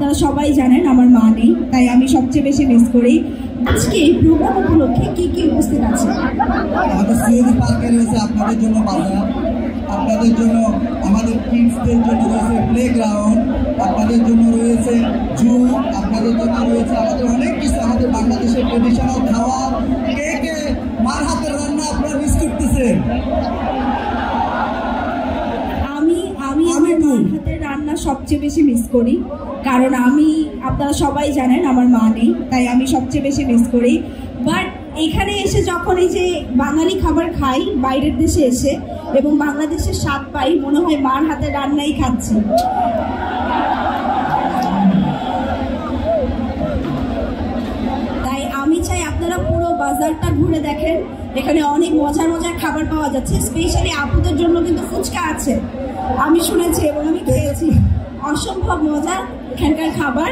আপনারা সবাই জানেন আমার মা নেই, তাই আমি সবচেয়ে বেশি মিস করি। আজকে এই প্রোগ্রাম উপলক্ষে কি কি উপস্থিত আছে? আমাদের সিএবি পার্কে রয়েছে আপনাদের জন্য বাজার, আপনাদের জন্য আমাদের কিডসদের জন্য রয়েছে প্লেগ্রাউন্ড, আপনাদের জন্য রয়েছে জু, আপনাদের জন্য রয়েছে আমাদের অনেক কিছু। আমাদের বাংলাদেশের ট্রেডিশনাল খাবার, কে কে মার হাতের রান্না আপনারা মিস করতেছেন? আমি আমার মার হাতের রান্না সবচেয়ে বেশি মিস করি, কারণ আপনারা সবাই জানেন আমার মা নেই, তাই আমি সবচেয়ে বেশি মিস করি। বাট এখানে এসে যখন এই যে বাঙালি খাবার খাই বাইরের দেশে এসে এবং বাংলাদেশের স্বাদ পাই, মনে হয় মার হাতের রান্নাই খাচ্ছি। তাই আমি চাই আপনারা পুরো বাজারটা ঘুরে দেখেন, এখানে অনেক মজার মজার খাবার পাওয়া যাচ্ছে। স্পেশালি আপুদের জন্য কিন্তু ফুচকা আছে, আমি শুনেছি এবং আমি খেয়েছি, অসম্ভব মজা এখানকার খাবার।